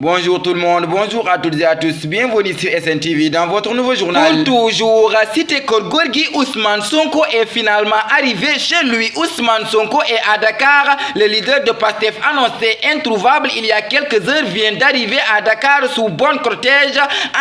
Bonjour tout le monde, bonjour à toutes et à tous, bienvenue sur SNTV dans votre nouveau journal. Pour toujours, cité Keur Gorgui, Ousmane Sonko est finalement arrivé chez lui. Ousmane Sonko est à Dakar. Le leader de Pastef annoncé introuvable il y a quelques heures vient d'arriver à Dakar sous bon cortège.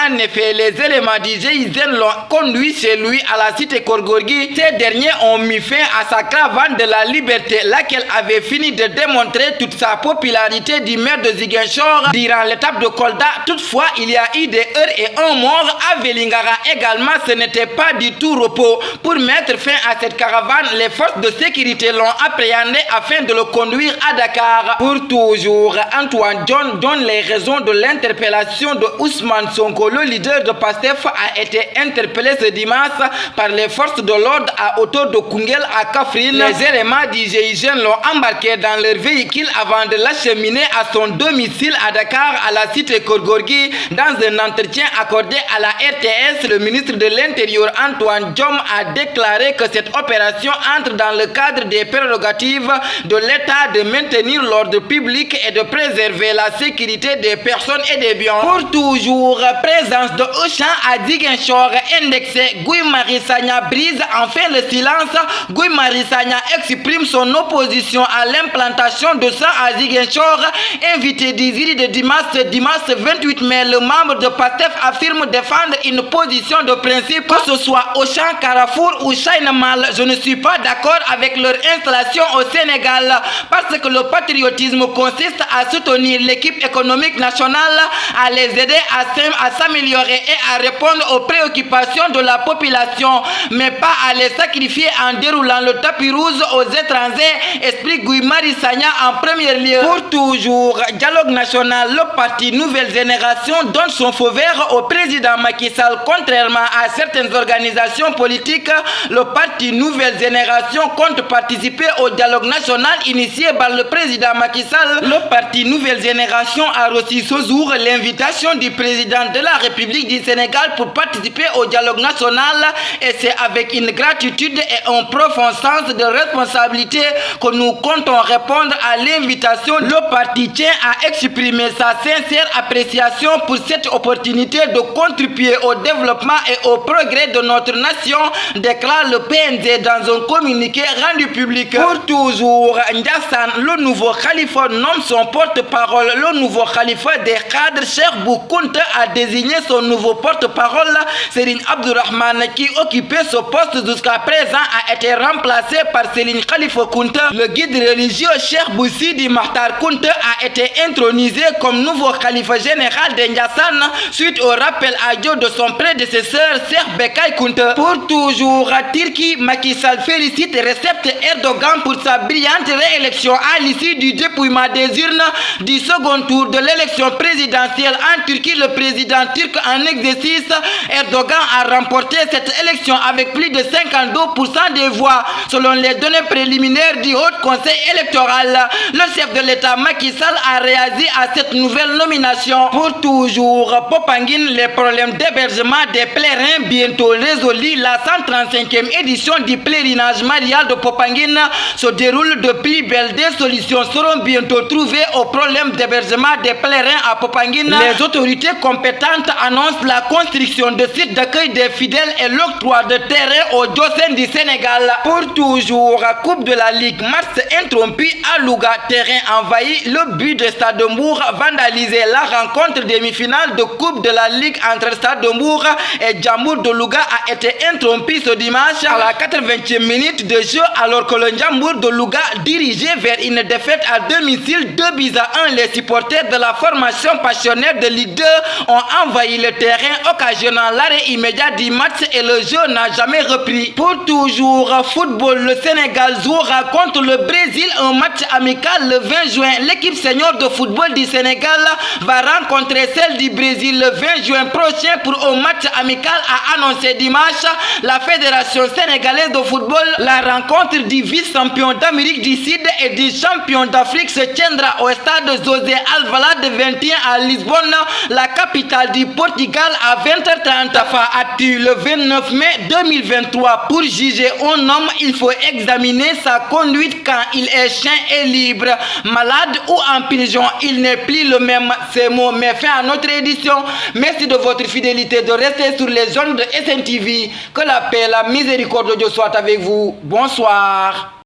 En effet, les éléments du GIGN l'ont conduit chez lui à la cité Keur Gorgui. Ces derniers ont mis fin à sa caravane de la liberté, laquelle avait fini de démontrer toute sa popularité du maire de Ziguinchor durant l'étape de Kolda. Toutefois, il y a eu des heurts et un mort à Vélingara également. Ce n'était pas du tout repos. Pour mettre fin à cette caravane, les forces de sécurité l'ont appréhendé afin de le conduire à Dakar. Pour toujours, Antoine John donne les raisons de l'interpellation de Ousmane Sonko. Le leader de Pastef a été interpellé ce dimanche par les forces de l'ordre à hauteur de Koungheul à Kaffrine. Les éléments du GIGN l'ont embarqué dans leur véhicule avant de l'acheminer à son domicile à Dakar, à la cité Keur Gorgui. Dans un entretien accordé à la RTS, le ministre de l'Intérieur Antoine Diome a déclaré que cette opération entre dans le cadre des prérogatives de l'État de maintenir l'ordre public et de préserver la sécurité des personnes et des biens. Pour toujours, présence de Auchan à Ziguinchor indexé. Guy Marius Sagna brise enfin le silence. Guy Marius Sagna exprime son opposition à l'implantation de ça à Ziguinchor. Invité du jury de dimanche 28 mai, le membre de Pastef affirme défendre une position de principe, que ce soit Auchan, Carrefour ou China Mall. Je ne suis pas d'accord avec leur installation au Sénégal parce que le patriotisme consiste à soutenir l'équipe économique nationale, à les aider à s'améliorer et à répondre aux préoccupations de la population, mais pas à les sacrifier en déroulant le tapis rouge aux étrangers, explique Guy Marius Sagna en premier lieu. Pour toujours, dialogue national, le parti Nouvelle Génération donne son feu vert au président Macky Sall. Contrairement à certaines organisations politiques, le parti Nouvelle Génération compte participer au dialogue national initié par le président Macky Sall. Le parti Nouvelle Génération a reçu ce jour l'invitation du président de la République du Sénégal pour participer au dialogue national, et c'est avec une gratitude et un profond sens de responsabilité que nous comptons répondre à l'invitation. Le parti tient à exprimer sa sincère appréciation pour cette opportunité de contribuer au développement et au progrès de notre nation, déclare le PNG dans un communiqué rendu public. Pour toujours, Ndiassane, le nouveau khalifa, nomme son porte-parole. Le nouveau khalifa des cadres, Cheikh Bou Kounta, a désigné son nouveau porte-parole. Serigne Abdourahmane, qui occupait ce poste jusqu'à présent, a été remplacé par Serigne Khalifa Kounta. Le guide religieux Cheikh Bou Sidi Makhtar Kounta a été intronisé comme nouveau khalifa général de Ndiassane suite au rappel à Dieu de son prédécesseur Cheikh Bekay Kounta. Pour toujours, Turquie, Macky Sall félicite Recep Erdogan pour sa brillante réélection à l'issue du dépouillement des urnes du second tour de l'élection présidentielle en Turquie. Le président turc en exercice, Erdogan, a remporté cette élection avec plus de 52% des voix selon les données préliminaires du Haut Conseil électoral. Le chef de l'État Macky Sall a réagi à cette nouvelle nomination. Pour toujours, Popenguine, les problèmes d'hébergement des pèlerins bientôt résolus. La 135e édition du pèlerinage marial de Popenguine se déroule depuis belle. Des solutions seront bientôt trouvées aux problèmes d'hébergement des pèlerins à Popenguine. Les autorités compétentes annoncent la construction de sites d'accueil des fidèles et l'octroi de terrain aux Diossènes du Sénégal. Pour toujours, Coupe de la Ligue, match interrompu à Louga, terrain envahi. Le but de Stade de Mbour vandalisé. La rencontre demi-finale de Coupe de la Ligue entre Stade de Mbour et Djambour de Louga a été interrompue ce dimanche à la 80e minute de jeu, alors que le Djambour de Louga dirigeait vers une défaite à domicile 2-1. Les supporters de la formation passionnelle de Ligue 2 ont envahi le terrain, occasionnant l'arrêt immédiat du match, et le jeu n'a jamais repris. Pour toujours, football, le Sénégal jouera contre le Brésil un match amical le 20 juin. L'équipe senior de football du Sénégal va rencontrer celle du Brésil le 20 juin prochain pour un match amical, a annoncé dimanche la Fédération sénégalaise de football. La rencontre du vice-champion d'Amérique du Sud et du champion d'Afrique se tiendra au stade José Alvalade de 21 à Lisbonne, la capitale du Portugal, à 20h30. Tafa Atu, le 29 mai 2023. Pour juger un homme, il faut examiner sa conduite quand il est sain et libre. Malade ou en prison, il n'est plus le même. ces mots met fin à notre édition. Merci de votre fidélité, de rester sur les ondes de SNTV. Que la paix, la miséricorde de Dieu soit avec vous. Bonsoir.